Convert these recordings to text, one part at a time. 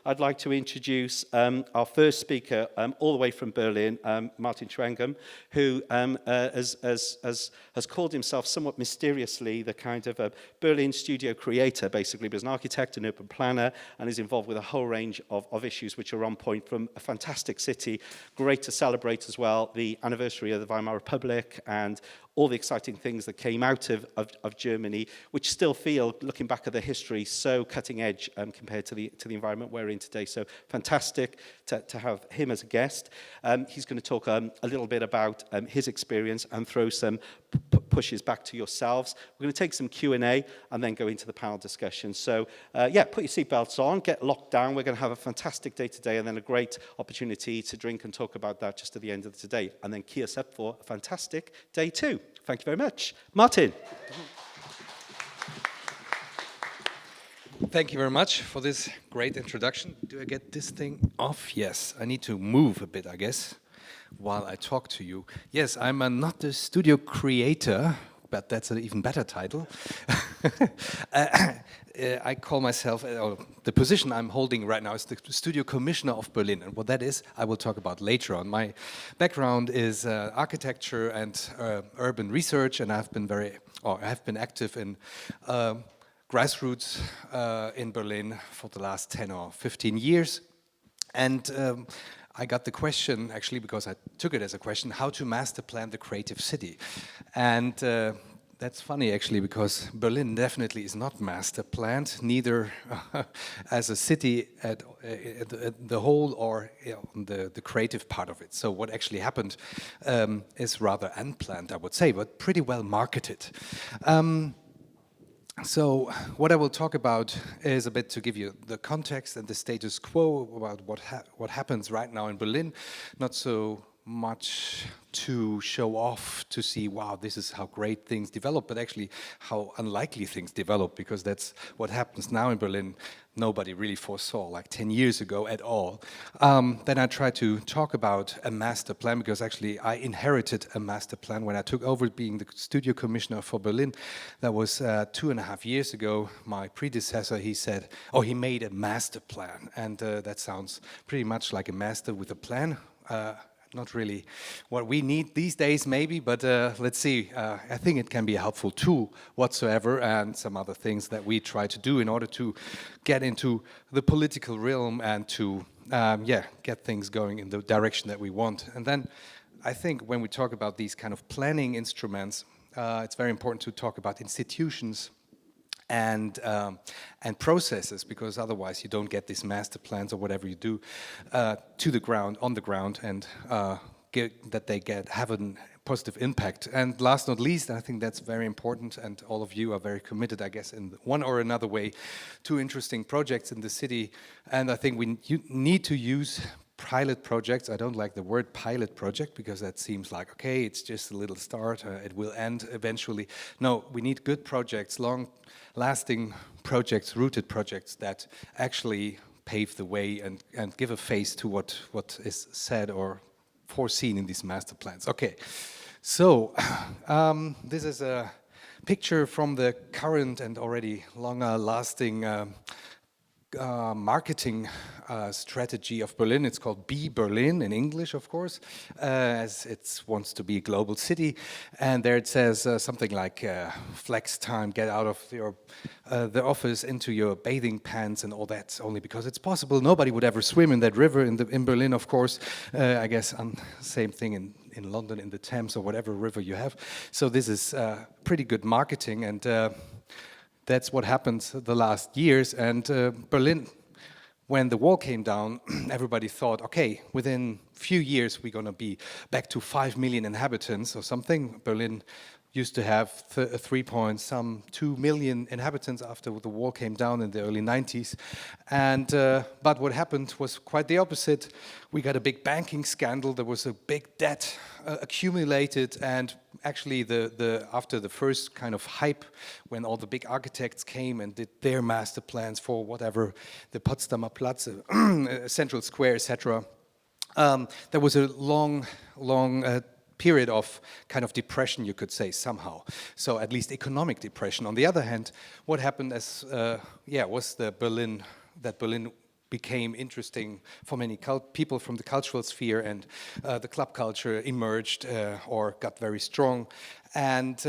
I'd like to introduce our first speaker, all the way from Berlin, Martin Schwegmann, who has called himself somewhat mysteriously the kind of a Berlin studio creator, basically, but is an architect and urban planner, and is involved with a whole range of issues which are on point, from a fantastic city, great to celebrate as well the anniversary of the Weimar Republic and all the exciting things that came out of Germany, which still feel, looking back at the history, so cutting edge compared to the environment we're in today. So fantastic to have him as a guest. He's going to talk a little bit about his experience and throw some pushes back to yourselves. We're going to take some Q&A and then go into the panel discussion. So yeah, put your seatbelts on, get locked down. We're going to have a fantastic day today and then a great opportunity to drink and talk about that just at the end of the day. And then key us up for a fantastic day too. Thank you very much. Martin. Thank you very much for this great introduction. Do I get this thing off? Yes, I need to move a bit, I guess, while I talk to you. Yes, I'm not the studio creator, but that's an even better title. I call myself, the position I'm holding right now is the Studio Commissioner of Berlin. And what that is, I will talk about later on. My background is architecture and urban research, and I have been active in grassroots in Berlin for the last 10 or 15 years. And I got the question, actually, because I took it as a question, how to master plan the creative city. And that's funny, actually, because Berlin definitely is not master planned, neither as a city at the whole or the creative part of it. So what actually happened is rather unplanned, I would say, but pretty well marketed. So what I will talk about is a bit to give you the context and the status quo about what happens right now in Berlin. Not so much to show off, to see, wow, this is how great things develop, but actually how unlikely things develop, because that's what happens now in Berlin. Nobody really foresaw, like 10 years ago at all. Then I try to talk about a master plan, because actually I inherited a master plan when I took over being the studio commissioner for Berlin. That was 2.5 years ago. My predecessor, he made a master plan. And that sounds pretty much like a master with a plan. Not really what we need these days, maybe, but let's see. I think it can be a helpful tool whatsoever, and some other things that we try to do in order to get into the political realm and to, get things going in the direction that we want. And then I think when we talk about these kind of planning instruments, it's very important to talk about institutions and processes, because otherwise you don't get these master plans or whatever you do on the ground, and have a positive impact. And last not least, I think that's very important, and all of you are very committed, I guess, in one or another way to interesting projects in the city. And I think you need to use pilot projects. I don't like the word pilot project, because that seems like, okay, it's just a little start, it will end eventually. No, we need good projects, long-lasting projects, rooted projects that actually pave the way and give a face to what is said or foreseen in these master plans. Okay, so this is a picture from the current and already longer-lasting marketing strategy of Berlin. It's called Be Berlin in English, of course, as it wants to be a global city. And there it says something like flex time, get out of the office into your bathing pants and all that, only because it's possible. Nobody would ever swim in that river in Berlin, of course. I guess same thing in London, in the Thames or whatever river you have. So this is pretty good marketing, and that's what happened the last years. And Berlin, when the wall came down, everybody thought, okay, within a few years we're going to be back to 5 million inhabitants or something. Berlin used to have 2 million inhabitants after the wall came down in the early 90s. And but what happened was quite the opposite. We got a big banking scandal. There was a big debt accumulated, and actually after the first kind of hype, when all the big architects came and did their master plans for whatever, the Potsdamer Platz, Central Square, etc., there was a long period of kind of depression, you could say, somehow. So at least economic depression. On the other hand, what happened was that Berlin became interesting for many people from the cultural sphere, and the club culture emerged or got very strong. And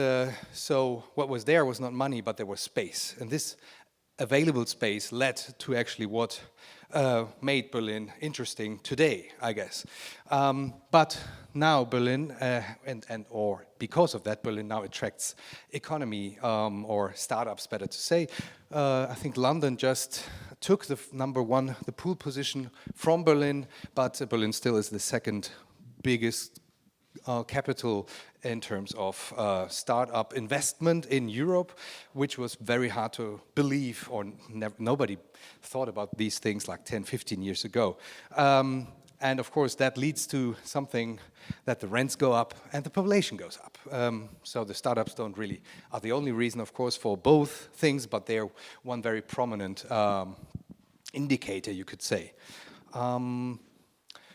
so what was there was not money, but there was space. And this available space led to actually what made Berlin interesting today, I guess. But now Berlin, or because of that, Berlin now attracts economy or startups, better to say. I think London just took the the pole position from Berlin, but Berlin still is the second biggest capital in terms of startup investment in Europe, which was very hard to believe, or nobody thought about these things like 10, 15 years ago. And of course that leads to something that the rents go up and the population goes up. So the startups are the only reason, of course, for both things, but they're one very prominent indicator, you could say.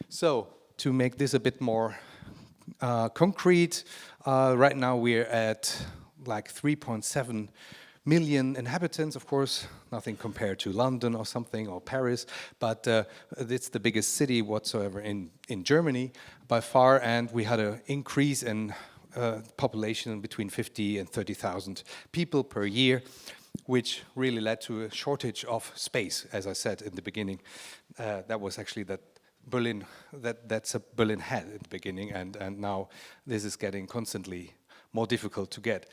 So to make this a bit more concrete, right now we're at like 3.7 million inhabitants, of course, nothing compared to London or something, or Paris, but it's the biggest city whatsoever in Germany by far, and we had an increase in population between 50 and 30,000 people per year, which really led to a shortage of space, as I said in the beginning. That was actually Berlin had in the beginning, and now this is getting constantly more difficult to get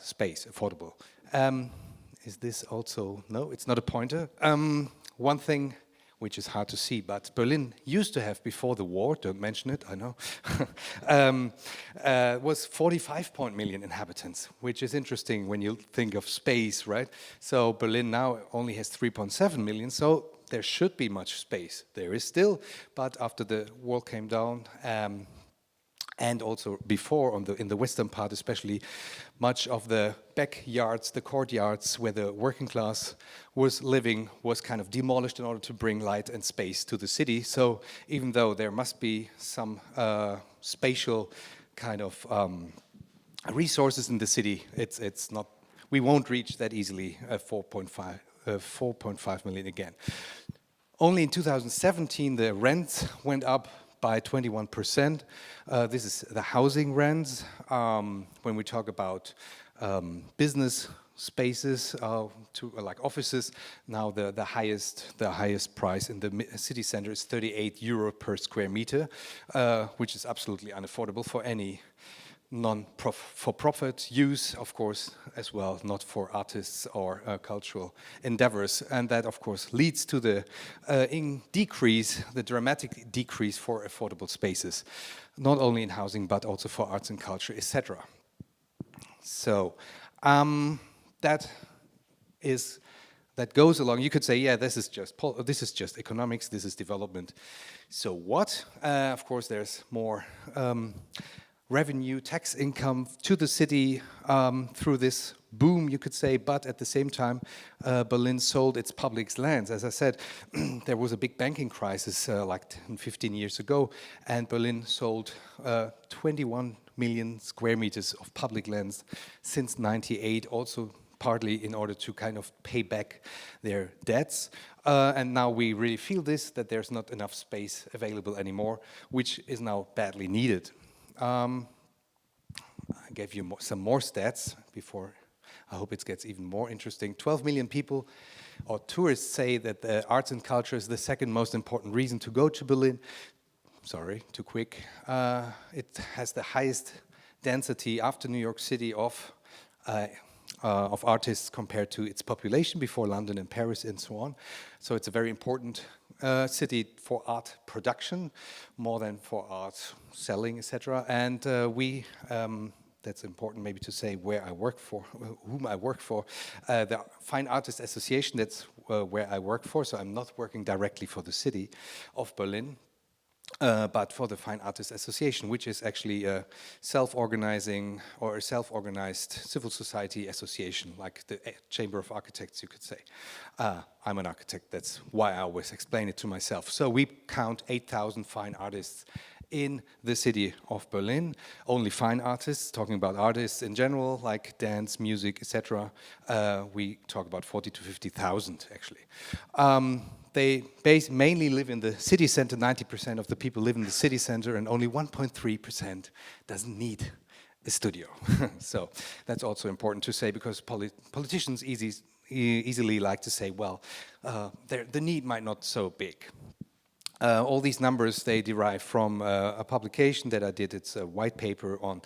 space affordable. Is this also, no, it's not a pointer. One thing which is hard to see, but Berlin used to have, before the war, don't mention it, I know, was 45 million inhabitants, which is interesting when you think of space, right? So Berlin now only has 3.7 million, so there should be much space. There is still, but after the wall came down, and also before in the western part especially, much of the backyards, the courtyards where the working class was living was kind of demolished in order to bring light and space to the city. So even though there must be some spatial kind of resources in the city, it's not, we won't reach that easily 4.5 million again. Only in 2017 the rents went up by 21%. This is the housing rents. When we talk about business spaces, like offices, now the highest price in the city center is 38 euro per square meter, which is absolutely unaffordable for any for-profit use, of course, as well, not for artists or cultural endeavors. And that, of course, leads to the dramatic decrease for affordable spaces, not only in housing, but also for arts and culture, etc. So that goes along. You could say, yeah, this is just economics, this is development. So what? Of course, there's more revenue, tax income to the city through this boom, you could say, but at the same time, Berlin sold its public lands. As I said, there was a big banking crisis like 10, 15 years ago, and Berlin sold 21 million square meters of public lands since '98, also partly in order to kind of pay back their debts. And now we really feel that there's not enough space available anymore, which is now badly needed. I gave you some more stats before. I hope it gets even more interesting. 12 million people or tourists say that the arts and culture is the second most important reason to go to Berlin. Sorry, too quick. It has the highest density after New York City of artists compared to its population before London and Paris and so on. So it's a very important city for art production, more than for art selling, etc. And that's important maybe to say where I work for, whom I work for. The Fine Artists Association, that's where I work for, so I'm not working directly for the city of Berlin, but for the Fine Artists Association, which is actually a self-organizing or a self-organized civil society association, like the Chamber of Architects, you could say. I'm an architect, that's why I always explain it to myself. So we count 8,000 fine artists in the city of Berlin. Only fine artists, talking about artists in general, like dance, music, etc. We talk about 40 to 50,000, actually. they mainly live in the city center. 90% of the people live in the city center, and only 1.3% doesn't need a studio. So that's also important to say, because politicians easily like to say, well, the need might not so big. All these numbers, they derive from a publication that I did. It's a white paper on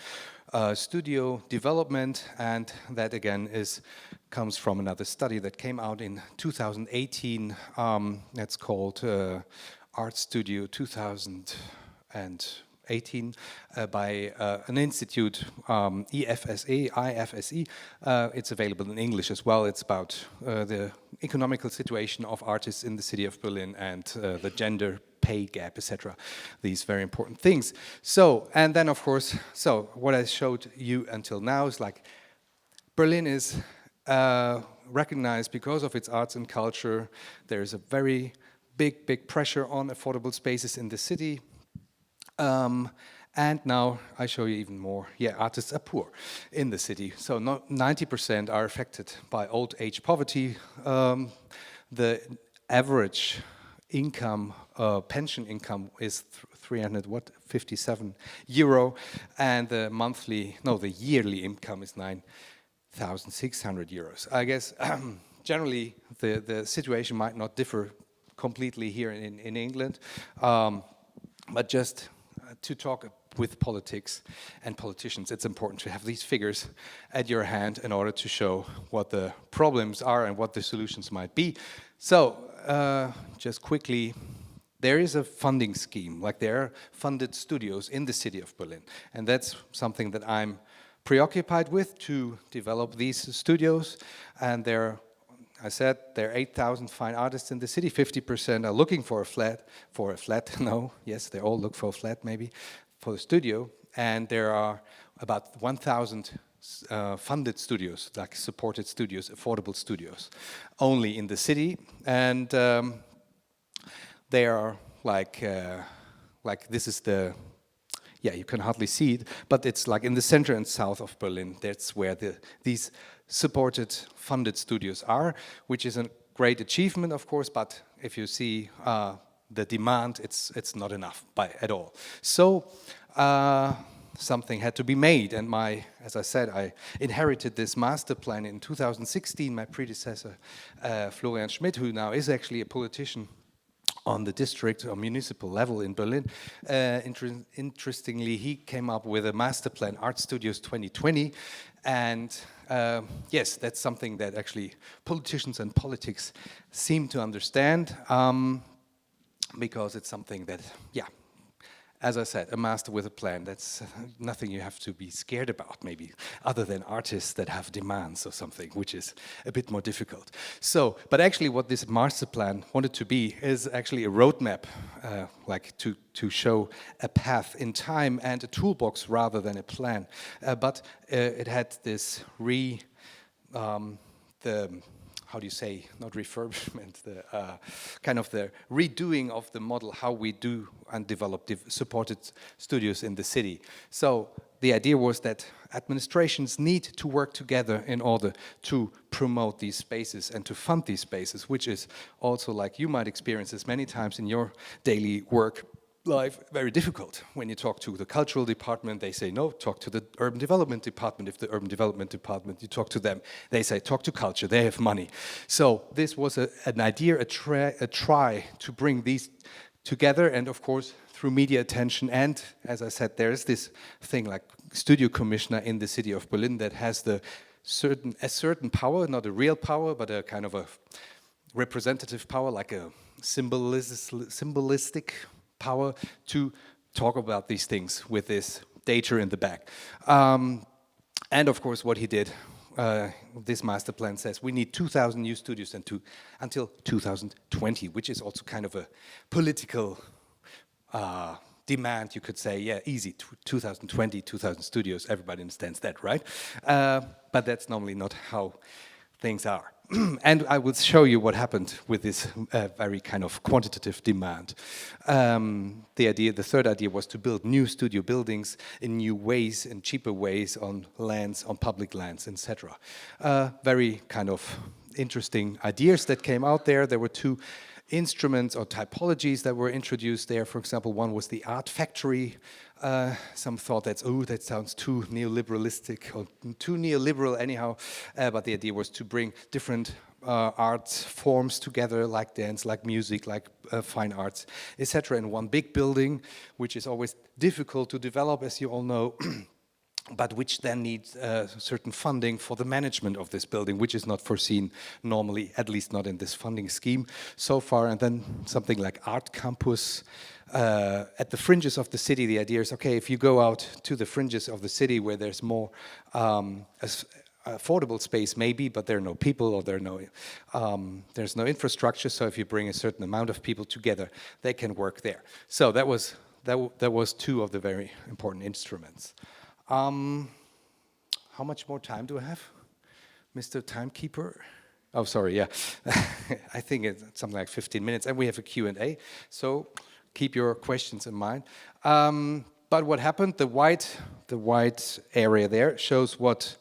studio development, and that again comes from another study that came out in 2018. That's called Art Studio 2018 by an institute, IFSE. It's available in English as well. It's about the economical situation of artists in the city of Berlin and the gender pay gap, etc. These very important things. So, and then of course, so what I showed you until now is like Berlin is recognized because of its arts and culture. There's a very big pressure on affordable spaces in the city. And now I show you even more. Yeah, artists are poor in the city. So 90% are affected by old age poverty. The average income, pension income is 357 euro, and the yearly income is 9,600 euros. I guess generally the situation might not differ completely here in England, but just to talk with politics and politicians, it's important to have these figures at your hand in order to show what the problems are and what the solutions might be. So, just quickly, there is a funding scheme, like there are funded studios in the city of Berlin, and that's something that I'm preoccupied with, to develop these studios. And there are 8,000 fine artists in the city. 50% are looking for a flat. They all look for a flat maybe, for a studio. And there are about 1,000 funded studios, like supported studios, affordable studios, only in the city. And they are like this is the, yeah, you can hardly see it, but it's like in the center and south of Berlin. That's where these supported, funded studios are, which is a great achievement, of course, but if you see the demand, it's not enough at all. So something had to be made, and as I said, I inherited this master plan in 2016. My predecessor, Florian Schmidt, who now is actually a politician on the district or municipal level in Berlin. Interestingly, he came up with a master plan, Art Studios 2020, and yes, that's something that actually politicians and politics seem to understand, because it's something that, yeah, as I said, a master with a plan, that's nothing you have to be scared about, maybe, other than artists that have demands or something, which is a bit more difficult. So, but actually what this master plan wanted to be is actually a roadmap, like to show a path in time and a toolbox rather than a plan. But it had this how do you say, not refurbishment, the kind of the redoing of the model, how we do and develop supported studios in the city. So the idea was that administrations need to work together in order to promote these spaces and to fund these spaces, which is also, like you might experience this many times in your daily work life, very difficult. When you talk to the cultural department, they say, no, talk to the urban development department. If the urban development department, you talk to them, they say, talk to culture, they have money. So this was an idea, a try to bring these together, and of course, through media attention. And as I said, there is this thing like studio commissioner in the city of Berlin that has a certain power, not a real power, but a kind of a representative power, like a symbolistic power to talk about these things with this data in the back. And of course, what he did, this master plan says we need 2,000 new studios until 2020, which is also kind of a political demand, you could say. Yeah, easy, 2020, 2,000 studios, everybody understands that, right? But that's normally not how things are. And I will show you what happened with this very kind of quantitative demand. The third idea was to build new studio buildings in new ways, in cheaper ways, on lands, on public lands, etc. Very kind of interesting ideas that came out there. There were two instruments or typologies that were introduced there. For example, one was the art factory. Some thought that sounds too neoliberalistic or too neoliberal anyhow, but the idea was to bring different art forms together, like dance, like music, like fine arts, etc., in one big building, which is always difficult to develop, as you all know. But which then needs certain funding for the management of this building, which is not foreseen normally, at least not in this funding scheme so far. And then something like Art Campus at the fringes of the city. The idea is, okay, if you go out to the fringes of the city where there's more affordable space maybe, but there are no people or there's no infrastructure. So if you bring a certain amount of people together, they can work there. So that was two of the very important instruments. How much more time do I have, Mr. Timekeeper? Oh, sorry, yeah. I think it's something like 15 minutes, and we have a Q&A, so keep your questions in mind. But what happened, the white area there shows what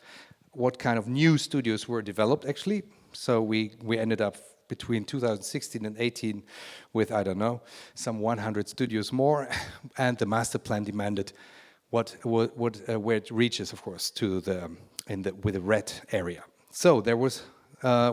kind of new studios were developed, actually. So we ended up between 2016 and 18 with, I don't know, some 100 studios more, and the master plan demanded where it reaches, of course, to with the red area. So there was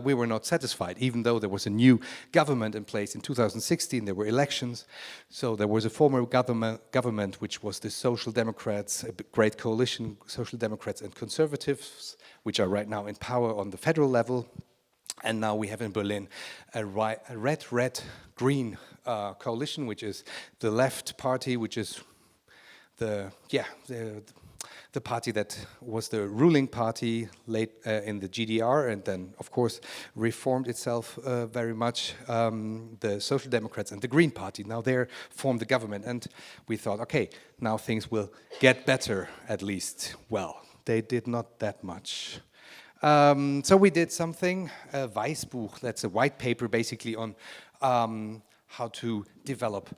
we were not satisfied, even though there was a new government in place in 2016. There were elections, so there was a former government, which was the Social Democrats, a great coalition, Social Democrats and Conservatives, which are right now in power on the federal level. And now we have in Berlin a red-green coalition, which is the left party, which is the party that was the ruling party late in the GDR, and then, of course, reformed itself very much. The Social Democrats and the Green Party, now they formed the government, and we thought, okay, now things will get better, at least. Well, they did not that much. So we did something, a Weißbuch, that's a white paper basically on how to develop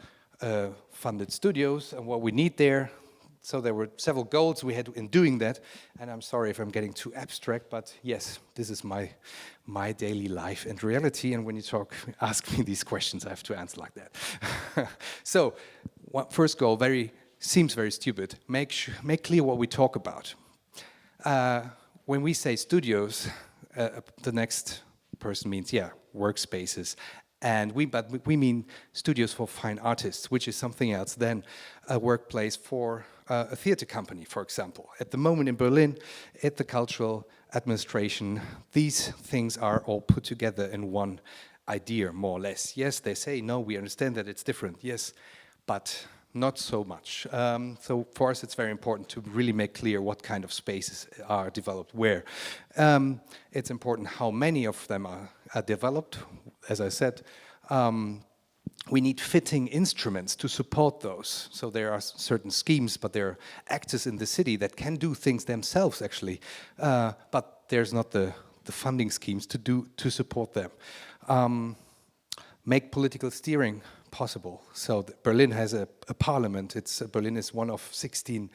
funded studios and what we need there. So there were several goals we had in doing that, and I'm sorry if I'm getting too abstract, but yes, this is my daily life and reality, and when you ask me these questions, I have to answer like that. So, first goal seems very stupid. Make clear what we talk about. When we say studios, the next person means, workspaces. But we mean studios for fine artists, which is something else than a workplace for a theater company, for example. At the moment in Berlin, at the cultural administration, these things are all put together in one idea, more or less. Yes, they say, no, we understand that it's different, yes, but not so much. So for us, it's very important to really make clear what kind of spaces are developed where. It's important how many of them are developed. As I said, we need fitting instruments to support those. So there are certain schemes, but there are actors in the city that can do things themselves, actually. But there's not the funding schemes to support them. Make political steering possible. So Berlin has a parliament. Berlin is one of 16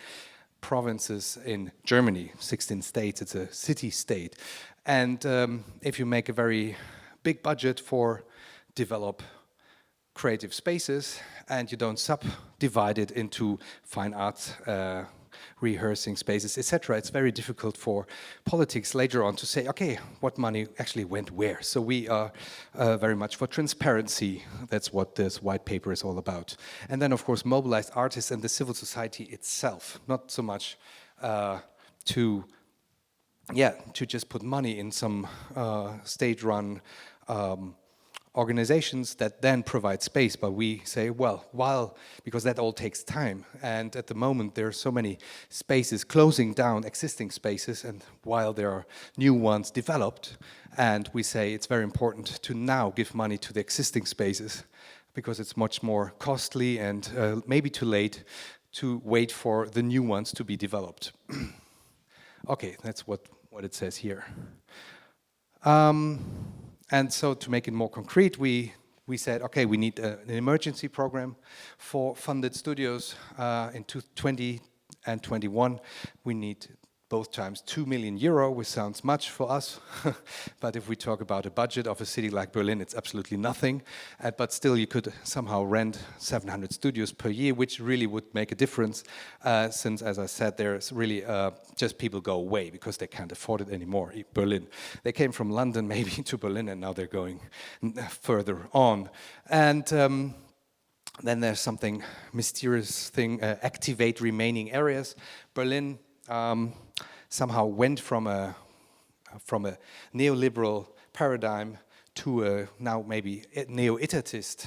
provinces in Germany, 16 states. It's a city-state. And if you make a very big budget for develop creative spaces and you don't subdivide it into fine arts, rehearsing spaces, etc., it's very difficult for politics later on to say, okay, what money actually went where. So we are very much for transparency. That's what this white paper is all about. And then, of course, mobilize artists and the civil society itself, not so much to just put money in some state-run organizations that then provide space, but we say, because that all takes time, and at the moment there are so many spaces closing down, existing spaces, and while there are new ones developed, and we say it's very important to now give money to the existing spaces, because it's much more costly and maybe too late to wait for the new ones to be developed. Okay, that's what it says here. And so to make it more concrete, we said, okay, we need an emergency program for funded studios in 2020 and 21. We need both times 2 million euro, which sounds much for us. But if we talk about a budget of a city like Berlin, it's absolutely nothing. But still, you could somehow rent 700 studios per year, which really would make a difference, since, as I said, there's really just people go away because they can't afford it anymore. Berlin. They came from London maybe to Berlin, and now they're going further on. And then there's something mysterious thing, activate remaining areas. Berlin somehow went from a neoliberal paradigm to a now maybe neo-etatist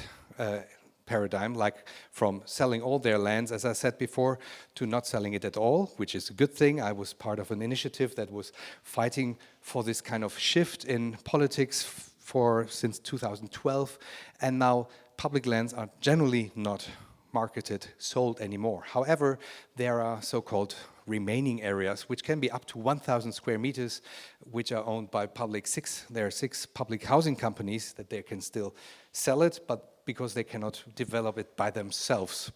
paradigm, like from selling all their lands, as I said before, to not selling it at all, which is a good thing. I was part of an initiative that was fighting for this kind of shift in politics since 2012, and now public lands are generally not marketed, sold anymore. However, there are so-called remaining areas, which can be up to 1,000 square meters, which are owned by there are 6 public housing companies that they can still sell it, but because they cannot develop it by themselves.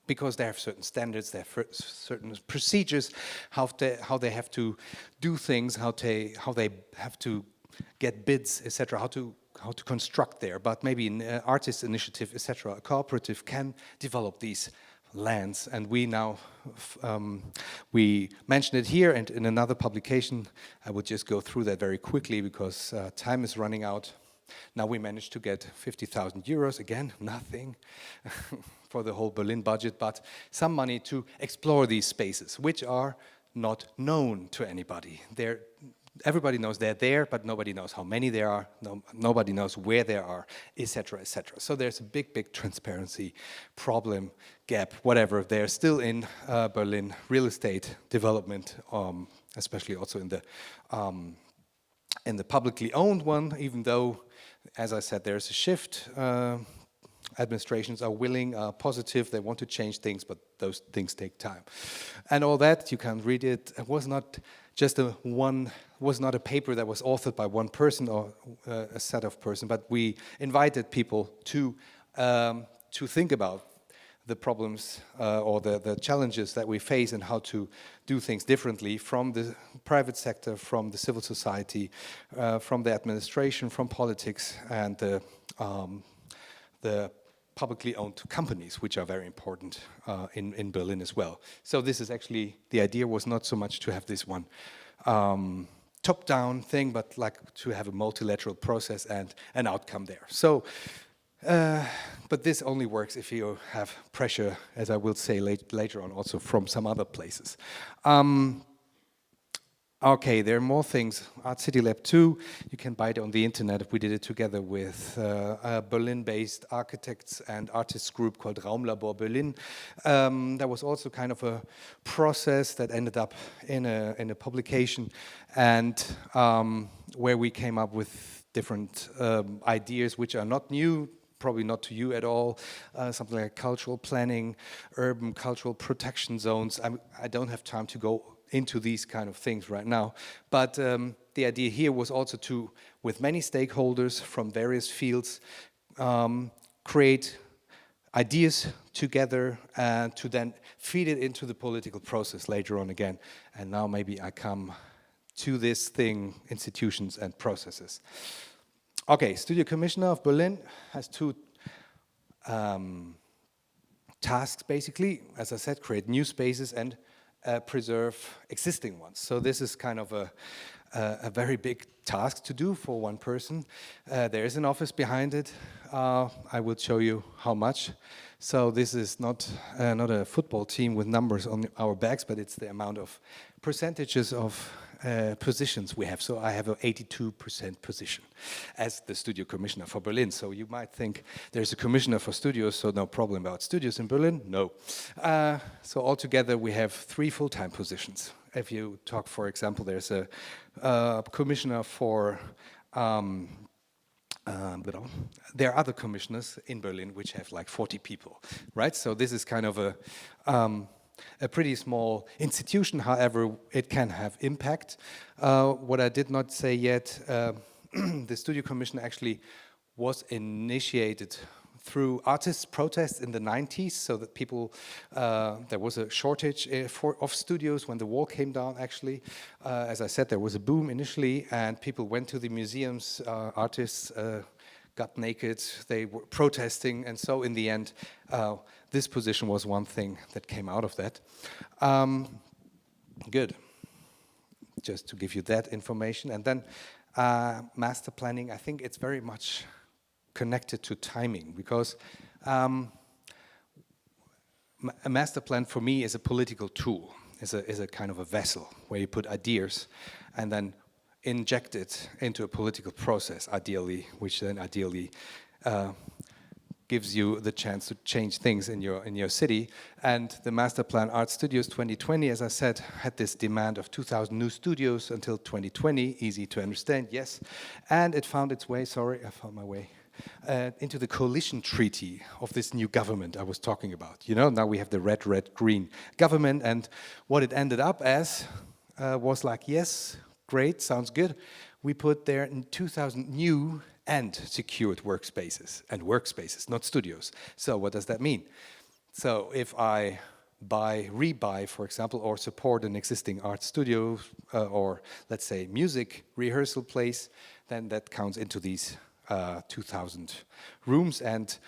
Because they have certain standards, they have certain procedures, how they have to do things, how they have to get bids, etc., how to construct there. But maybe an artist initiative, etc., a cooperative can develop these lands. And we now, we mentioned it here, and in another publication, I would just go through that very quickly because time is running out. Now we managed to get 50,000 euros, again, nothing for the whole Berlin budget, but some money to explore these spaces, which are not known to anybody. Everybody knows they're there, but nobody knows how many there are, nobody knows where they are, etc., etc. So there's a big transparency problem, gap, whatever. They're still in Berlin real estate development, especially also in the publicly owned one, even though, as I said, there's a shift. Administrations are willing, positive, they want to change things, but those things take time. And all that, you can read it. It was not just was not a paper that was authored by one person or a set of persons, but we invited people to think about the problems or the challenges that we face and how to do things differently from the private sector, from the civil society, from the administration, from politics, and the publicly owned companies, which are very important in Berlin as well. So this is actually, the idea was not so much to have this one top-down thing, but like to have a multilateral process and an outcome there. So, but this only works if you have pressure, as I will say later on, also from some other places. Okay, there are more things. Art City Lab 2, you can buy it on the internet. We did it together with a Berlin-based architects and artists group called Raumlabor Berlin. There was also kind of a process that ended up in a publication, and where we came up with different ideas which are not new, probably not to you at all, something like cultural planning, urban cultural protection zones. I don't have time to go into these kind of things right now, but the idea here was also to, with many stakeholders from various fields, create ideas together and to then feed it into the political process later on again. And now maybe I come to this thing, institutions and processes. Okay, Studio Commissioner of Berlin has 2 tasks basically. As I said, create new spaces and preserve existing ones. So this is kind of a very big task to do for one person. There is an office behind it. I will show you how much. So this is not a football team with numbers on our backs, but it's the amount of percentages of positions we have. So I have an 82% position as the studio commissioner for Berlin. So you might think there's a commissioner for studios, so no problem about studios in Berlin. No. So altogether we have 3 full-time positions. If you talk, for example, there's a commissioner for there are other commissioners in Berlin which have like 40 people, right? So this is kind of a pretty small institution. However, it can have impact. What I did not say yet, the studio commission actually was initiated through artists' protests in the 90s, so that people, there was a shortage of studios when the wall came down, actually. As I said, there was a boom initially, and people went to the museums, artists got naked, they were protesting, and so in the end, this position was one thing that came out of that. Good. Just to give you that information. And then master planning, I think it's very much connected to timing, because a master plan for me is a political tool, is a kind of a vessel where you put ideas and then inject it into a political process, ideally, which then ideally gives you the chance to change things in your city. And the Masterplan Art Studios 2020, as I said, had this demand of 2,000 new studios until 2020, easy to understand, yes. And it found its way, sorry, I found my way, into the coalition treaty of this new government I was talking about. You know, now we have the red-green government, and what it ended up as was like, yes, great, sounds good. We put there 2,000 new and secured workspaces, not studios. So what does that mean? So if I rebuy, for example, or support an existing art studio, or let's say music rehearsal place, then that counts into these 2,000 rooms, and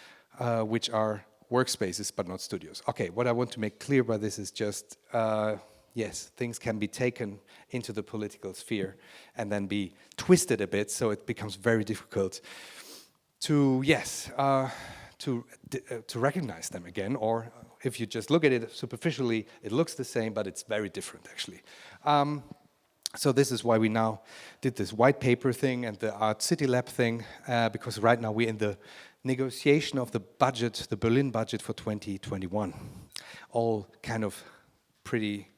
which are workspaces but not studios. Okay, what I want to make clear by this is just, yes, things can be taken into the political sphere and then be twisted a bit, so it becomes very difficult to, yes, to recognize them again, or if you just look at it superficially, it looks the same, but it's very different, actually. So this is why we now did this white paper thing and the Art City Lab thing, because right now we're in the negotiation of the budget, the Berlin budget for 2021. All kind of pretty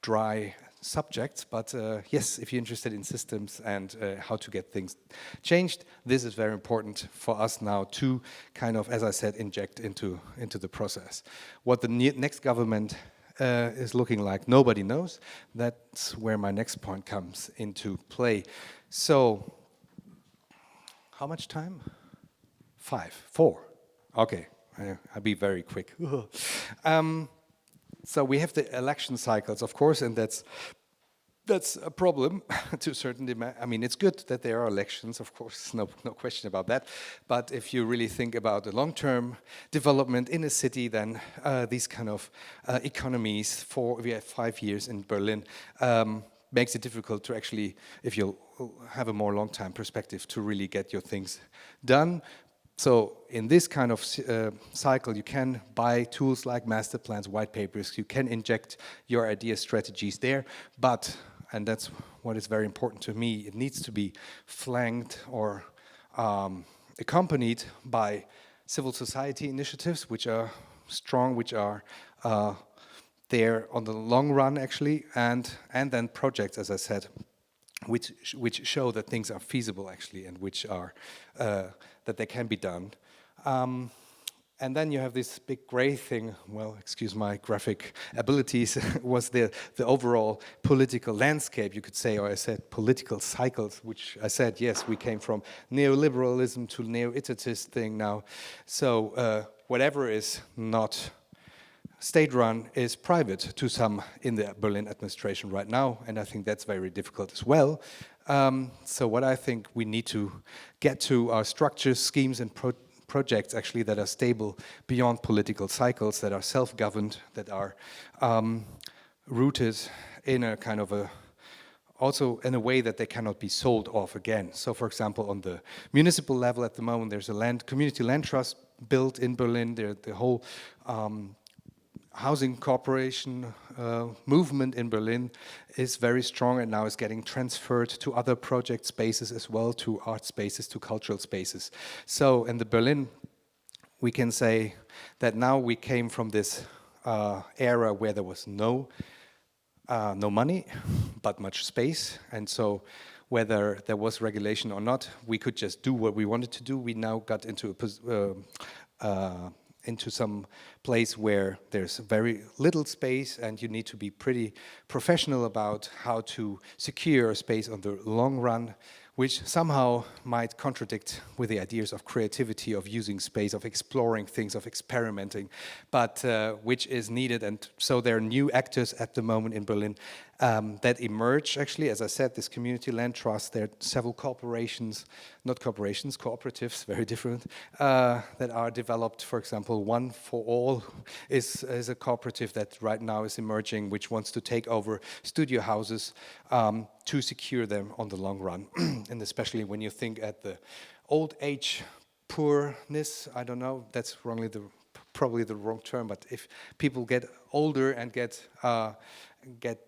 dry subjects, but yes, if you're interested in systems and how to get things changed, this is very important for us now to kind of, as I said, inject into the process. What the next government is looking like, nobody knows. That's where my next point comes into play. So, how much time? 4. Okay, I'll be very quick. So we have the election cycles, of course, and that's a problem to a certain degree. I mean, it's good that there are elections, of course, no question about that. But if you really think about the long-term development in a city, then these kind of economies, we have 5 years in Berlin, makes it difficult to actually, if you have a more long-term perspective, to really get your things done. So in this kind of cycle, you can buy tools like master plans, white papers, you can inject your idea strategies there, but, and that's what is very important to me, it needs to be flanked or accompanied by civil society initiatives, which are strong, which are there on the long run, actually, and then projects, as I said, which show that things are feasible, actually, and which are that they can be done. And then you have this big gray thing, well, excuse my graphic abilities, was the overall political landscape, you could say, or I said political cycles, which I said, yes, we came from neoliberalism to neo-etatist thing now. So whatever is not state-run is private to some in the Berlin administration right now, and I think that's very difficult as well. So what I think we need to get to are structures, schemes, and projects actually that are stable beyond political cycles, that are self-governed, that are rooted in a kind of also in a way that they cannot be sold off again. So for example, on the municipal level at the moment, there's a community land trust built in Berlin. The whole housing corporation movement in Berlin is very strong and now is getting transferred to other project spaces as well, to art spaces, to cultural spaces. So in the Berlin, we can say that now we came from this era where there was no money, but much space. And so whether there was regulation or not, we could just do what we wanted to do. We now got into some place where there's very little space and you need to be pretty professional about how to secure a space on the long run, which somehow might contradict with the ideas of creativity, of using space, of exploring things, of experimenting, but which is needed. And so there are new actors at the moment in Berlin that emerge, actually, as I said, this community land trust. There are several corporations, not corporations, cooperatives, very different, that are developed. For example, One for All is a cooperative that right now is emerging, which wants to take over studio houses to secure them on the long run. And especially when you think at the old age poorness, I don't know, that's probably the wrong term, but if people get older and get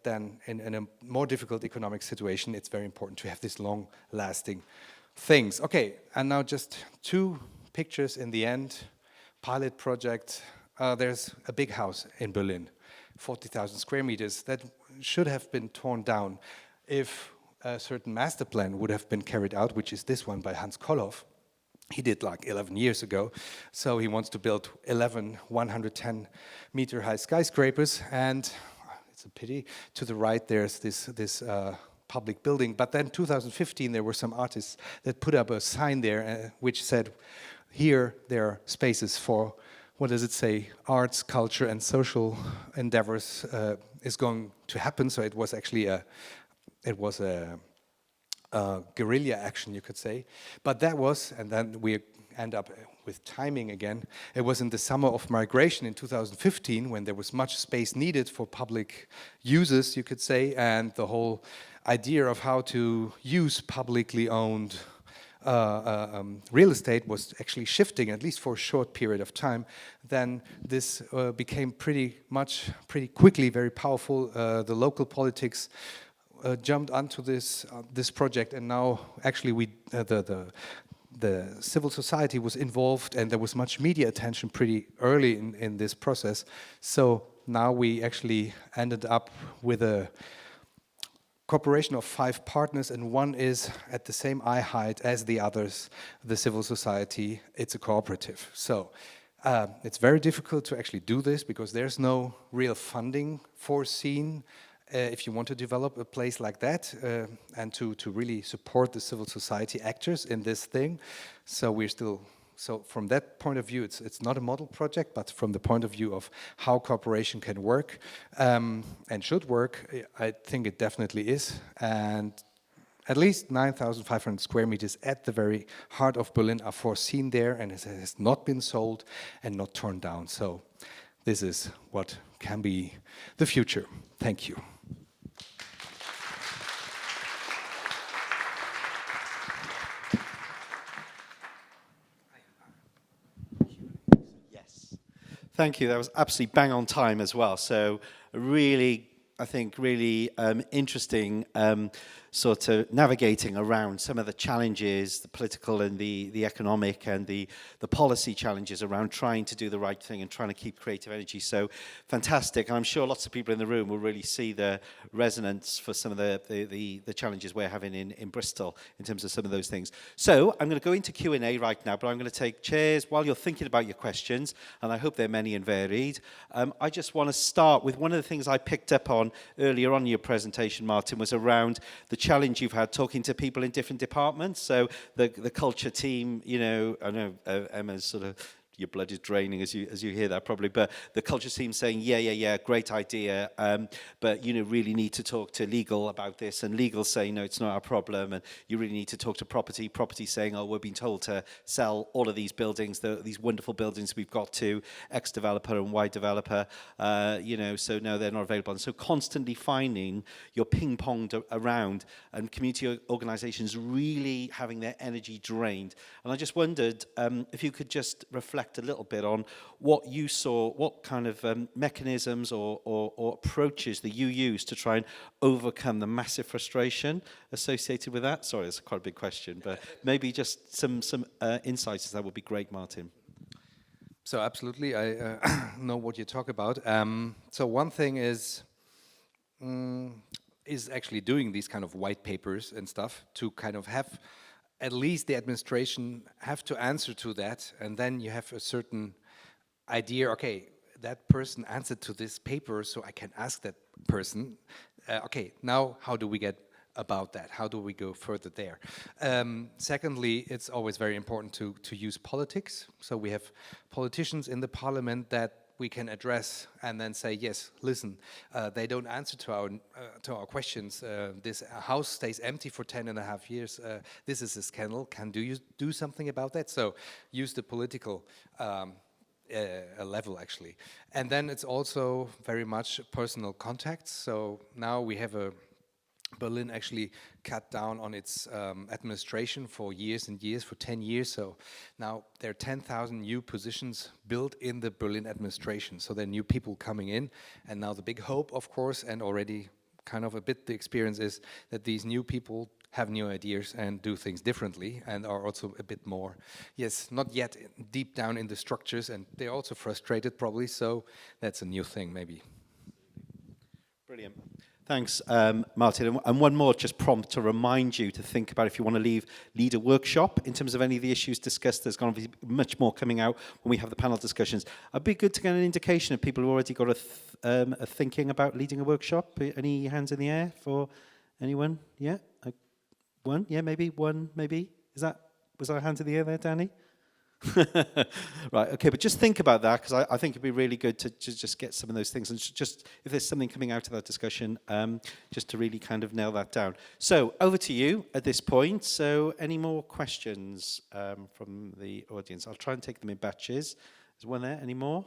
then in a more difficult economic situation, it's very important to have these long-lasting things. Okay, and now just 2 pictures in the end. Pilot project. There's a big house in Berlin, 40,000 square meters, that should have been torn down if a certain master plan would have been carried out, which is this one by Hans Kollhoff. He did like 11 years ago. So he wants to build 11 110-meter high skyscrapers, and it's a pity. To the right, there's this public building. But then 2015, there were some artists that put up a sign there which said, here there are spaces for, what does it say, arts, culture, and social endeavors is going to happen. So it was actually a guerrilla action, you could say. But that was, and then we end up with timing again, it was in the summer of migration in 2015 when there was much space needed for public uses, you could say, and the whole idea of how to use publicly owned real estate was actually shifting, at least for a short period of time. Then this became pretty quickly very powerful. The local politics jumped onto this project, and now actually the civil society was involved, and there was much media attention pretty early in this process. So now we actually ended up with a corporation of 5 partners, and one is at the same eye height as the others, the civil society. It's a cooperative. So it's very difficult to actually do this because there's no real funding foreseen if you want to develop a place like that and to really support the civil society actors in this thing. So we're still, so from that point of view, it's not a model project, but from the point of view of how cooperation can work and should work, I think it definitely is. And at least 9,500 square meters at the very heart of Berlin are foreseen there, and it has not been sold and not torn down. So this is what can be the future. Thank you. Yes. Thank you. That was absolutely bang on time as well. So really, I think, really interesting sort of navigating around some of the challenges, the political and the economic and the policy challenges around trying to do the right thing and trying to keep creative energy. So fantastic. And I'm sure lots of people in the room will really see the resonance for some of the challenges we're having in Bristol in terms of some of those things. So I'm going to go into Q&A right now, but I'm going to take chairs while you're thinking about your questions, and I hope they're many and varied. I just want to start with one of the things I picked up on earlier on in your presentation, Martin, was around the challenge you've had talking to people in different departments. So the culture team, you know, I know Emma's sort of, your blood is draining as you hear that probably, but the culture team saying, yeah, great idea, but you know, really need to talk to legal about this, and legal saying, no, it's not our problem, and you really need to talk to property saying, oh, we're being told to sell all of these buildings, these wonderful buildings we've got to X developer and Y developer, you know, so no, they're not available. And so constantly finding your ping-ponged around, and community organizations really having their energy drained. And I just wondered if you could just reflect a little bit on what you saw, what kind of mechanisms or approaches that you use to try and overcome the massive frustration associated with that. Sorry, it's quite a big question, but maybe just some insights. That would be great, Martin. So absolutely, I know what you talk about. So one thing is actually doing these kind of white papers and stuff to kind of have at least the administration have to answer to that, and then you have a certain idea, okay, that person answered to this paper, so I can ask that person, okay, now how do we get about that? How do we go further there? Secondly, it's always very important to use politics. So we have politicians in the parliament that we can address and then say, yes, listen, they don't answer to our questions. This house stays empty for 10.5 years. This is a scandal. Can you do something about that? So use the political level, actually. And then it's also very much personal contacts. So now we have Berlin actually cut down on its administration for years and years, for 10 years. So now there are 10,000 new positions built in the Berlin administration. So there are new people coming in. And now the big hope, of course, and already kind of a bit the experience is that these new people have new ideas and do things differently and are also a bit more, yes, not yet deep down in the structures, and they're also frustrated probably. So that's a new thing maybe. Brilliant. Thanks, Martin. And one more just prompt to remind you to think about if you want to lead a workshop in terms of any of the issues discussed. There's going to be much more coming out when we have the panel discussions. It'd be good to get an indication of people who already got a thinking about leading a workshop. Any hands in the air for anyone? Yeah? One? Yeah, maybe? One, maybe? Was our hands in the air there, Danny? Right, okay, but just think about that, because I think it'd be really good to just get some of those things, and just if there's something coming out of that discussion, just to really kind of nail that down. So over to you at this point. So any more questions from the audience? I'll try and take them in batches. There's one there. Any more?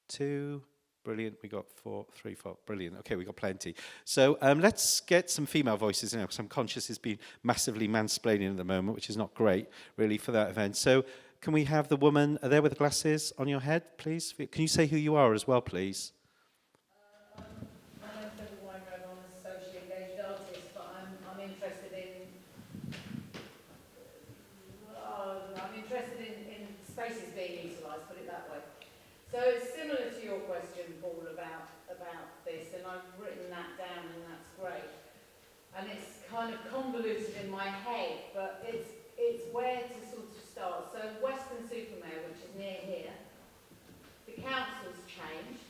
Two. Brilliant. We got 4, 3, 4. Brilliant. Okay, we got plenty. So let's get some female voices in, because I'm conscious it's been massively mansplaining at the moment, which is not great, really, for that event. So can we have the woman there with the glasses on your head, please? Can you say who you are as well, please? My name's Deborah Weinberg. I'm a socially engaged artist, but I'm interested in spaces being utilised, put it that way. So it's similar to your question, Paul, about this, and I've written that down, and that's great. And it's kind of convoluted in my head, but it's where to sort of start. So Weston-super-Mare, which is near here, the council's changed,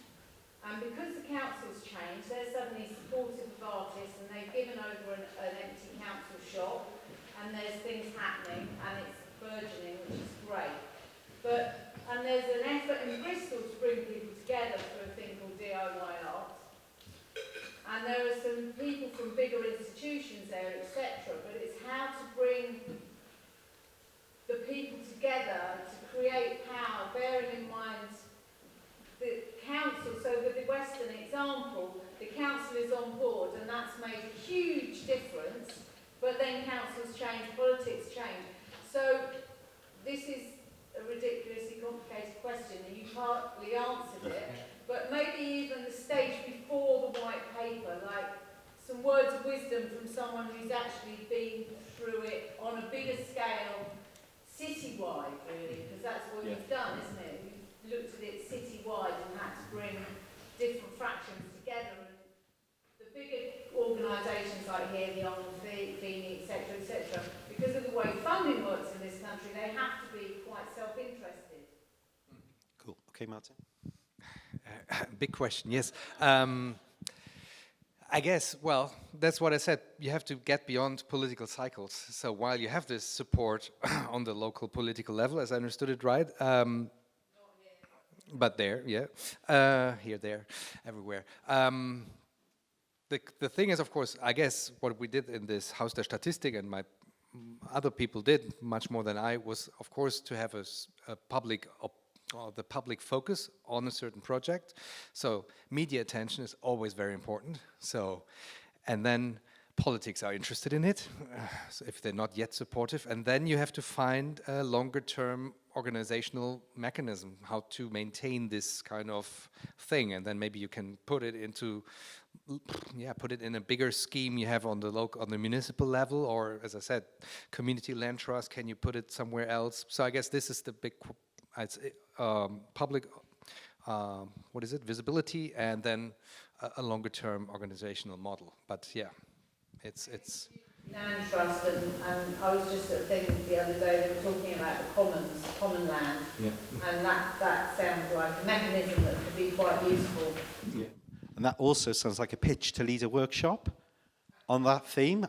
and because the council's changed, they're suddenly supportive of artists, and they've given over an empty council shop, and there's things happening, and it's burgeoning, which is great. And there's an effort in Bristol to bring people together for a thing called DIY art. And there are some people from bigger institutions there, etc. But it's how to bring the people together to create power, bearing in mind the council. So with the Western example, the council is on board, and that's made a huge difference. But then councils change, politics change. So this is a ridiculously complicated question, and you partly answered it, but maybe even the stage before the white paper, like some words of wisdom from someone who's actually been through it on a bigger scale, citywide, really, because that's what you've done, isn't it? You've looked at it citywide and had to bring different fractions together. And the bigger organisations like here, the Arnold Feeney, etc., because of the way funding works in this country, they have to be quite self-interested. Cool. Okay, Martin. Big question, yes. I guess, well, that's what I said. You have to get beyond political cycles. So while you have this support on the local political level, as I understood it right, but there, yeah, here, there, everywhere. The thing is, of course, I guess what we did in this Haus der Statistik, and other people did much more than I, was, of course, to have a public the public focus on a certain project. So media attention is always very important. So, and then politics are interested in it, so if they're not yet supportive. And then you have to find a longer-term organizational mechanism, how to maintain this kind of thing. And then maybe you can put it in a bigger scheme you have on the municipal level, or, as I said, community land trust. Can you put it somewhere else? So I guess this is the big public, visibility, and then a longer-term organizational model. But yeah, it's Land trust, and I was just at a thing the other day, they were talking about the common land, and that sounds like a mechanism that could be quite useful. Yeah. And that also sounds like a pitch to lead a workshop. on that theme.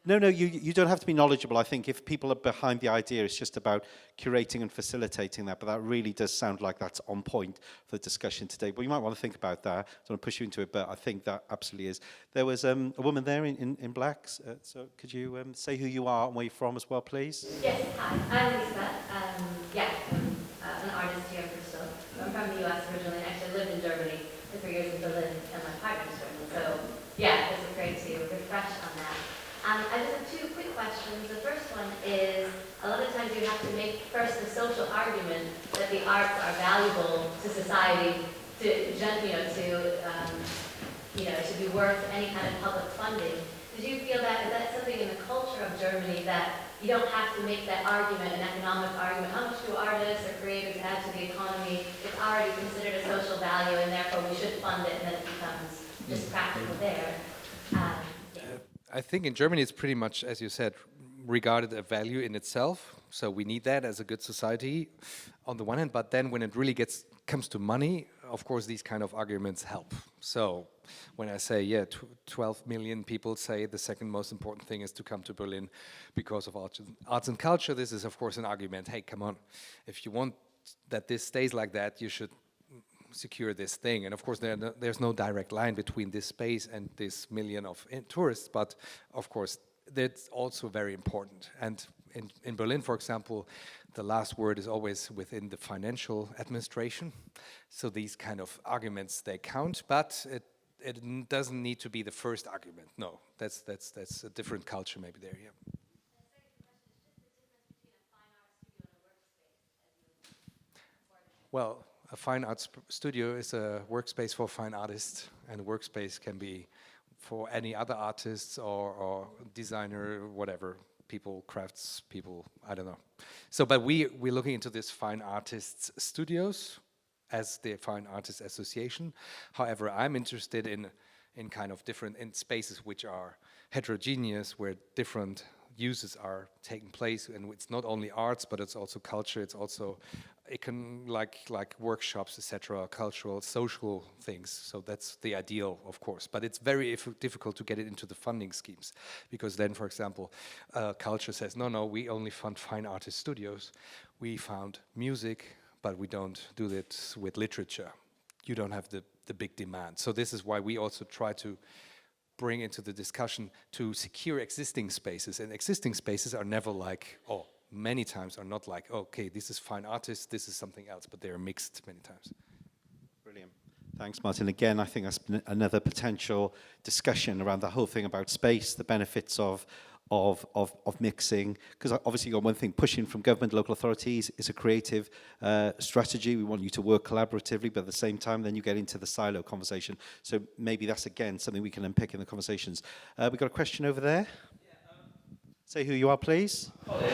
No, you don't have to be knowledgeable. I think if people are behind the idea, it's just about curating and facilitating that. But that really does sound like that's on point for the discussion today. But you might want to think about that. I don't want to push you into it, but I think that absolutely is. There was a woman there in blacks. So could you say who you are and where you're from as well, please? Yes, hi. I'm Lisa. I'm an artist here in Bristol. I'm from the US originally. Actually lived in Germany for 3 years in Berlin, and my partner's German. So yeah, this is great to refresh on that. I just have 2 quick questions. The first one is, a lot of times you have to make first the social argument that the arts are valuable to society, to be worth any kind of public funding. Did you feel that, is that something in the culture of Germany that you don't have to make that argument, an economic argument? How much do artists or creators add to the economy? It's already considered a social value, and therefore we should fund it, and then it becomes just practical there. I think in Germany it's pretty much, as you said, regarded a value in itself. So we need that as a good society on the one hand, but then when it really comes to money, of course these kind of arguments help. So when I say, 12 million people say the second most important thing is to come to Berlin because of arts and culture, this is of course an argument. Hey, come on, if you want that this stays like that, you should secure this thing. And of course there's no direct line between this space and this million of tourists, but of course that's also very important. And in Berlin, for example, the last word is always within the financial administration. So these kind of arguments, they count, but it doesn't need to be the first argument. No, that's a different culture maybe there, yeah. Well, a fine arts studio is a workspace for fine artists, and a workspace can be for any other artists or designer, whatever, people, crafts people, I don't know. So, but we're looking into this fine artists studios as the Fine Artists Association. However, I'm interested in kind of different in spaces which are heterogeneous, where different uses are taking place, and it's not only arts, but it's also culture. It's also like workshops, etc., cultural, social things. So that's the ideal, of course. But it's very difficult to get it into the funding schemes, because then, for example, culture says, no, we only fund fine artist studios. We found music, but we don't do it with literature. You don't have the big demand. So this is why we also try to bring into the discussion to secure existing spaces. And existing spaces are never like, many times are not like, okay, this is fine artists, this is something else, but they're mixed many times. Brilliant. Thanks, Martin. Again, I think that's been another potential discussion around the whole thing about space, the benefits of mixing, because obviously you've got one thing, pushing from government, local authorities is a creative strategy. We want you to work collaboratively, but at the same time, then you get into the silo conversation. So maybe that's, again, something we can unpick in the conversations. We've got a question over there. Say who you are, please. Colin,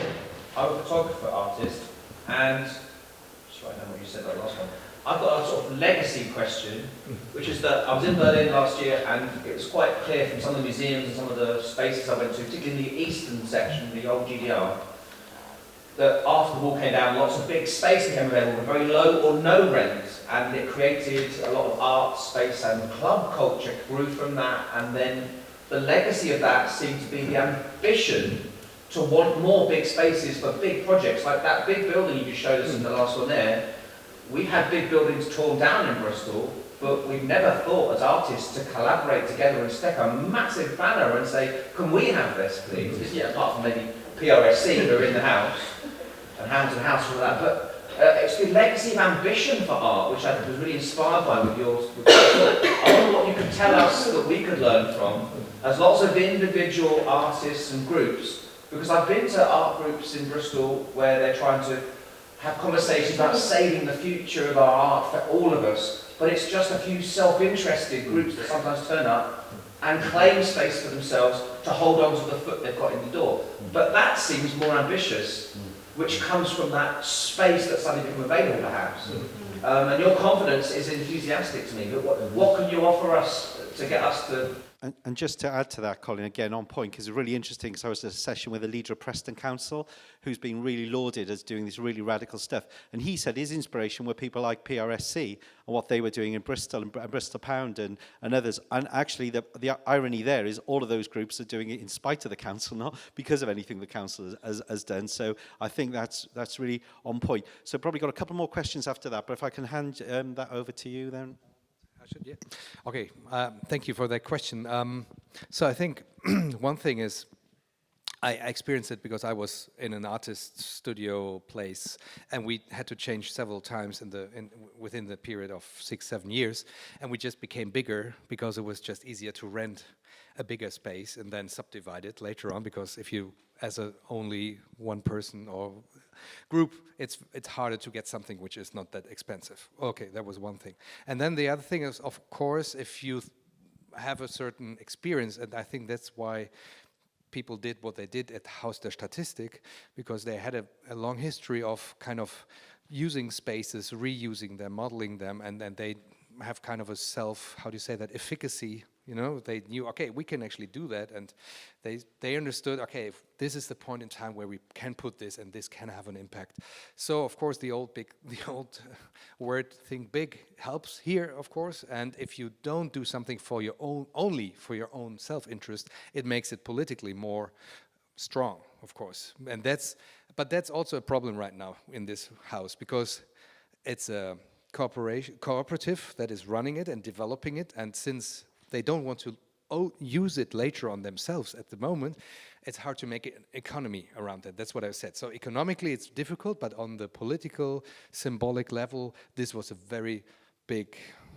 I'm a photographer artist, and just write down what you said that last one. I've got a sort of legacy question, which is that I was in Berlin last year, and it was quite clear from some of the museums and some of the spaces I went to, particularly in the eastern section, the old GDR, that after the wall came down, lots of big space became available with very low or no rent, and it created a lot of art space, and club culture grew from that, and then the legacy of that seemed to be the ambition to want more big spaces for big projects, like that big building you just showed us in the last one there. We've had big buildings torn down in Bristol, but we've never thought as artists to collaborate together and stick a massive banner and say, can we have this, please? Because, apart from maybe PRSC who are in the house, and Hands and House for that, but it's the legacy of ambition for art, which I was really inspired by with yours. I wonder what you could tell us that we could learn from, as lots of individual artists and groups, because I've been to art groups in Bristol where they're trying to have conversations about saving the future of our art for all of us, but it's just a few self-interested groups that sometimes turn up and claim space for themselves to hold on to the foot they've got in the door. But that seems more ambitious, which comes from that space that suddenly became available perhaps. And your confidence is enthusiastic to me, but what can you offer us to get us to... And just to add to that, Colin, again, on point, because it's really interesting, because I was at a session with a leader of Preston Council, who's been really lauded as doing this really radical stuff. And he said his inspiration were people like PRSC and what they were doing in Bristol and Bristol Pound and others. And actually, the irony there is all of those groups are doing it in spite of the council, not because of anything the council has done. So I think that's really on point. So probably got a couple more questions after that, but if I can hand that over to you then. Yeah. Okay, thank you for that question. So I think one thing is, I experienced it because I was in an artist studio place, and we had to change several times within the period of 6-7 years, and we just became bigger because it was just easier to rent a bigger space and then subdivide it later on, because if you, as only one person or group, it's harder to get something which is not that expensive. Okay, that was one thing. And then the other thing is, of course, if you have a certain experience, and I think that's why people did what they did at Haus der Statistik, because they had a long history of kind of using spaces, reusing them, modeling them, and then they have kind of a efficacy. You know, they knew, okay, we can actually do that, and they understood, okay, if this is the point in time where we can put this, and this can have an impact. So, of course, the old word "think big" helps here, of course. And if you don't do something for your own, only for your own self-interest, it makes it politically more strong, of course. And but that's also a problem right now in this house, because it's a cooperative that is running it and developing it, and since they don't want to use it later on themselves at the moment, it's hard to make an economy around that. That's what I said. So economically it's difficult, but on the political, symbolic level, this was a very big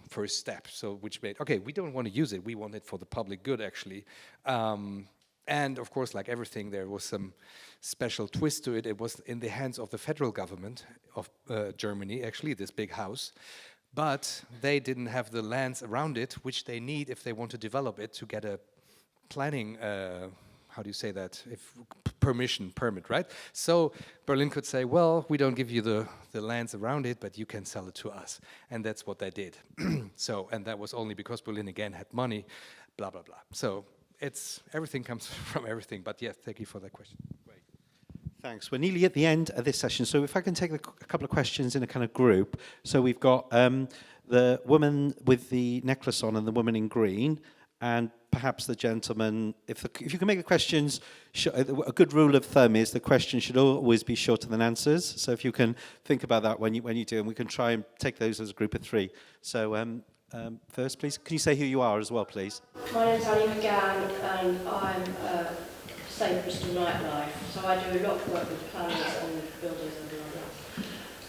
first step. So which made, okay, we don't want to use it, we want it for the public good actually. And of course, like everything, there was some special twist to it. It was in the hands of the federal government of Germany, actually, this big house. But they didn't have the lands around it, which they need if they want to develop it, to get a planning, how do you say that, permit, right? So Berlin could say, well, we don't give you the lands around it, but you can sell it to us. And that's what they did. And that was only because Berlin, again, had money, blah, blah, blah. So everything comes from everything. But yes, thank you for that question. Thanks. We're nearly at the end of this session, so if I can take a couple of questions in a kind of group. So we've got the woman with the necklace on and the woman in green, and perhaps the gentleman. If you can make the questions, a good rule of thumb is the question should always be shorter than answers. So if you can think about that when you do, and we can try and take those as a group of three. So first, please, can you say who you are as well, please? My name's Annie McGann, and I'm St Bristol Nightlife, so I do a lot of work with planners and builders and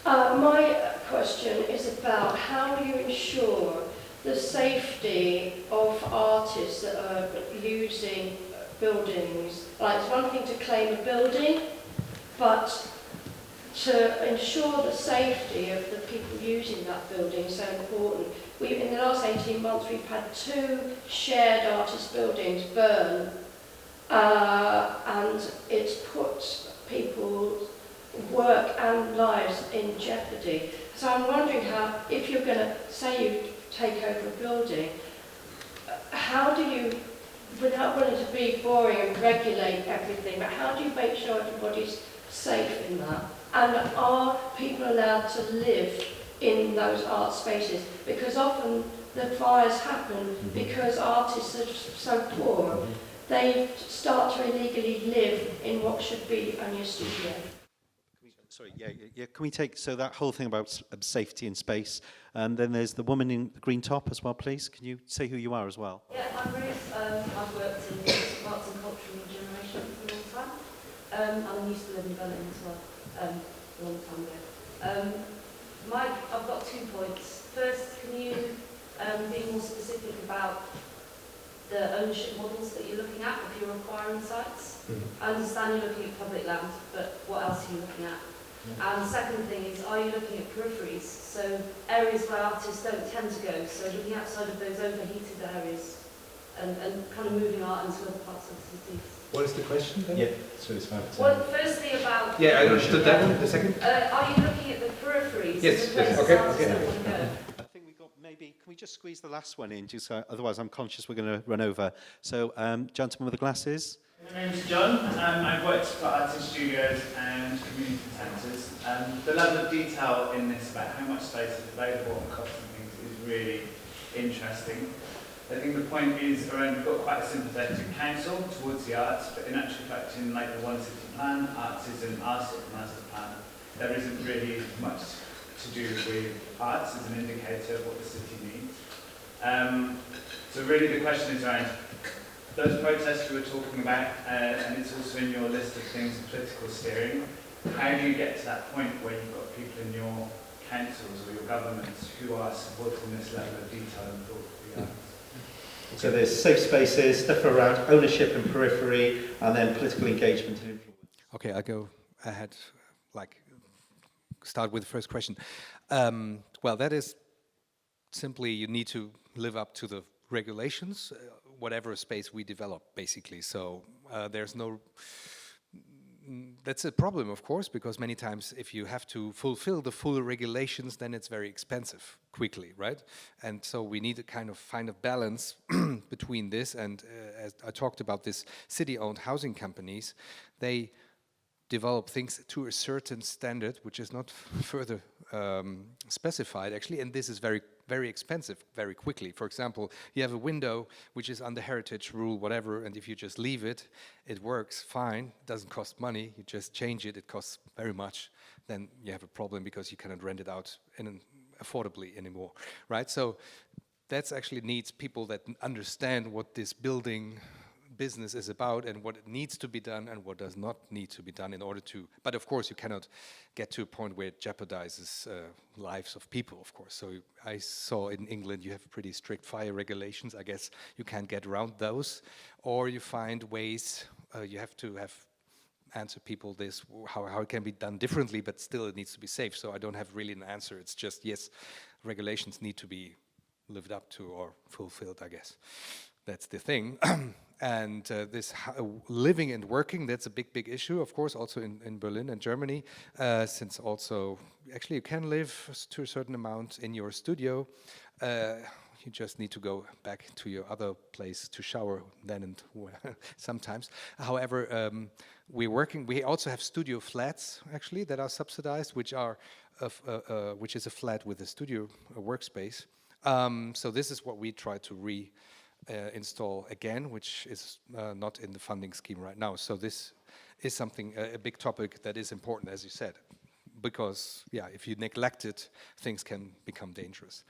all that. My question is about how do you ensure the safety of artists that are using buildings. Like, it's one thing to claim a building, but to ensure the safety of the people using that building is so important. In the last 18 months, we've had 2 shared artist buildings burn, and it's put people's work and lives in jeopardy. So I'm wondering how, if you're going to say you take over a building, how do you, without wanting to be boring and regulate everything, but how do you make sure everybody's safe in that? And are people allowed to live in those art spaces? Because often the fires happen because artists are so poor, they start to illegally live in what should be only a studio. Sorry, yeah. Can we take, so that whole thing about safety and space, and then there's the woman in the green top as well, please. Can you say who you are as well? Yeah, I'm Ruth. I've worked in arts and culture regeneration for a long time. And I used to live in Berlin as well, a long time ago. I've got 2 points. First, can you be more specific about the ownership models that you're looking at if you're acquiring sites? I understand you're looking at public land, but what else are you looking at? And the second thing is, are you looking at peripheries? So areas where artists don't tend to go, so looking outside of those overheated areas and kind of moving art into other parts of the city. What is the question then? Yeah, so it's fine. Well, firstly about... Yeah, I understood that one. The second? Are you looking at the peripheries? Yes, the places okay. artists don't want to go? I think we got maybe, can we just squeeze the last one in, just otherwise I'm conscious we're going to run over. So, gentleman with the glasses. My name's John. I've worked for artist studios and community centres. The level of detail in this about how much space is available and cost and things is really interesting. I think the point is around we've got quite a sympathetic council towards the arts, but in actual fact in like the One City Plan, arts isn't our sort of master plan. There isn't really much to do with arts as an indicator of what the city needs. So really the question is around those protests you were talking about, and it's also in your list of things of political steering. How do you get to that point where you've got people in your councils or your governments who are supporting this level of detail and thought for the arts? So there's safe spaces, stuff around ownership and periphery, and then political engagement and influence. Okay, I'll go ahead, start with the first question. Well, that is simply you need to live up to the regulations, whatever space we develop, basically. So there's no... That's a problem, of course, because many times if you have to fulfill the full regulations, then it's very expensive quickly, right? And so we need to kind of find a balance between this and, as I talked about, this city-owned housing companies, they develop things to a certain standard, which is not further specified, actually, and this is very, very expensive very quickly. For example, you have a window which is under heritage rule, whatever, and if you just leave it, it works fine, it doesn't cost money, you just change it, it costs very much, then you have a problem because you cannot rent it out affordably anymore, right? So that's actually needs people that understand what this building business is about and what it needs to be done and what does not need to be done in order to, but of course you cannot get to a point where it jeopardizes lives of people, of course. So I saw in England you have pretty strict fire regulations. I guess you can't get around those, or you find ways, you have to answer people this, how it can be done differently, but still it needs to be safe. So I don't have really an answer. It's just, yes, regulations need to be lived up to or fulfilled, I guess. That's the thing. And this living and working, that's a big, big issue, of course, also in Berlin and Germany, since also, actually you can live to a certain amount in your studio. You just need to go back to your other place to shower then and sometimes. However, we also have studio flats, actually, that are subsidized, which is a flat with a studio workspace. So this is what we try to install again, which is not in the funding scheme right now. So this is something, a big topic that is important, as you said, because, yeah, if you neglect it, things can become dangerous.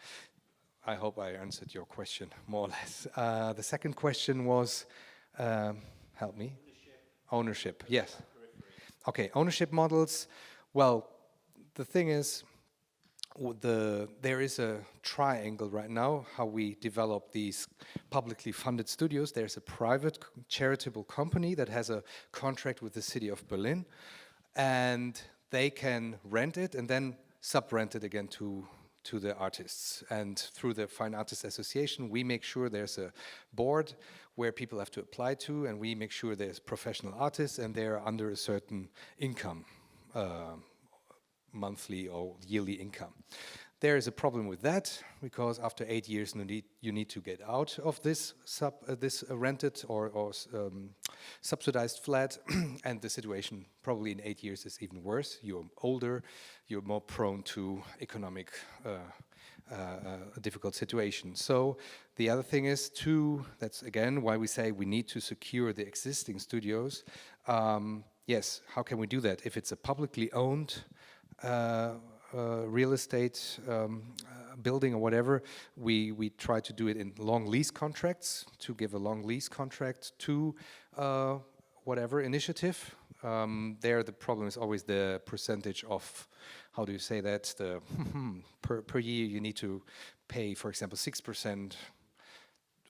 I hope I answered your question, more or less. The second question was, help me? Ownership, yes. Okay, ownership models. Well, the thing is, there is a triangle right now, how we develop these publicly funded studios. There's a private charitable company that has a contract with the city of Berlin, and they can rent it and then sub-rent it again to the artists. And through the Fine Artists Association, we make sure there's a board where people have to apply to, and we make sure there's professional artists and they're under a certain income, monthly or yearly income. There is a problem with that because after 8 years you need to get out of this rented or subsidized flat, and the situation probably in 8 years is even worse. You're older, you're more prone to economic difficult situation. So the other thing is that's again why we say we need to secure the existing studios. Yes, how can we do that? If it's a publicly owned real estate building or whatever, we try to do it in long lease contracts, to give a long lease contract to whatever initiative. There the problem is always the percentage of, how do you say that, the per year you need to pay, for example, 6%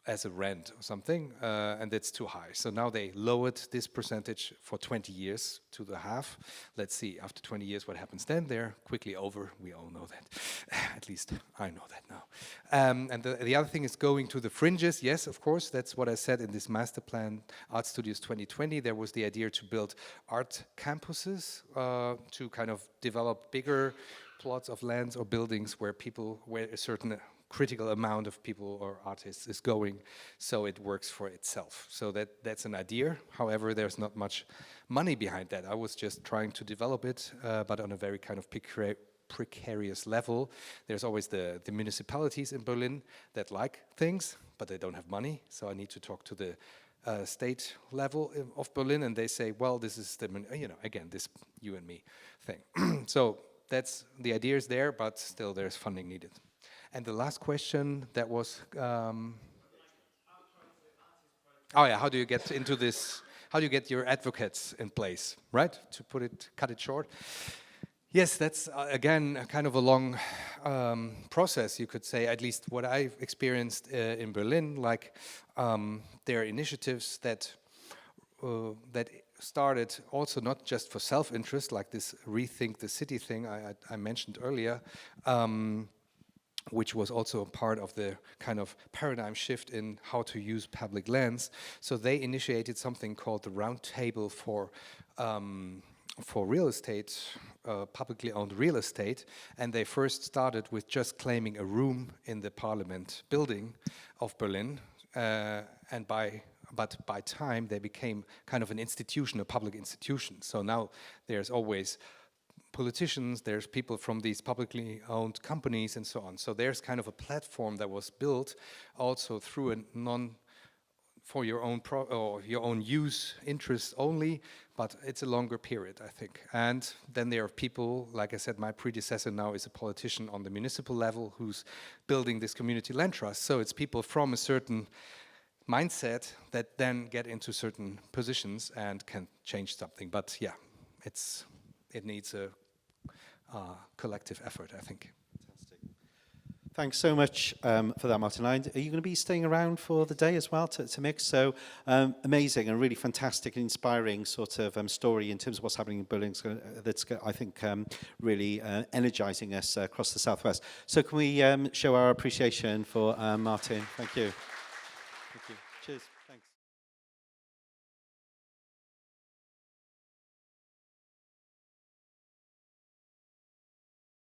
as a rent or something, and that's too high. So now they lowered this percentage for 20 years to the half. Let's see, after 20 years, what happens then? They're quickly over. We all know that. At least I know that now. And the other thing is going to the fringes. Yes, of course, that's what I said in this Masterplan Art Studios 2020. There was the idea to build art campuses, to kind of develop bigger plots of lands or buildings where a certain critical amount of people or artists is going, so it works for itself. So that's an idea. However, there's not much money behind that. I was just trying to develop it, but on a very kind of precarious level. There's always the municipalities in Berlin that like things, but they don't have money. So I need to talk to the state level of Berlin, and they say, well, this is the, again, this you and me thing. So that's, the idea is there, but still there's funding needed. And the last question that was, oh yeah, how do you get into this, how do you get your advocates in place, right? To cut it short. Yes, that's again kind of a long process, you could say, at least what I've experienced in Berlin. Like there are initiatives that started also not just for self-interest, like this Rethink the City thing I mentioned earlier, which was also a part of the kind of paradigm shift in how to use public lands. So they initiated something called the Roundtable for real estate, publicly owned real estate, and they first started with just claiming a room in the parliament building of Berlin, but by time they became kind of an institution, a public institution. So now there's always politicians, there's people from these publicly owned companies and so on. So there's kind of a platform that was built also through a for your own or your own use interest only, but it's a longer period, I think. And then there are people, like I said, my predecessor now is a politician on the municipal level who's building this community land trust. So it's people from a certain mindset that then get into certain positions and can change something. But yeah, it needs a collective effort, I think. Thanks so much for that, Martin. Are you going to be staying around for the day as well to mix? So amazing and really fantastic and inspiring sort of story in terms of what's happening in Berlin that's, I think, really energizing us across the Southwest. So can we show our appreciation for Martin? Thank you. Thank you. Cheers.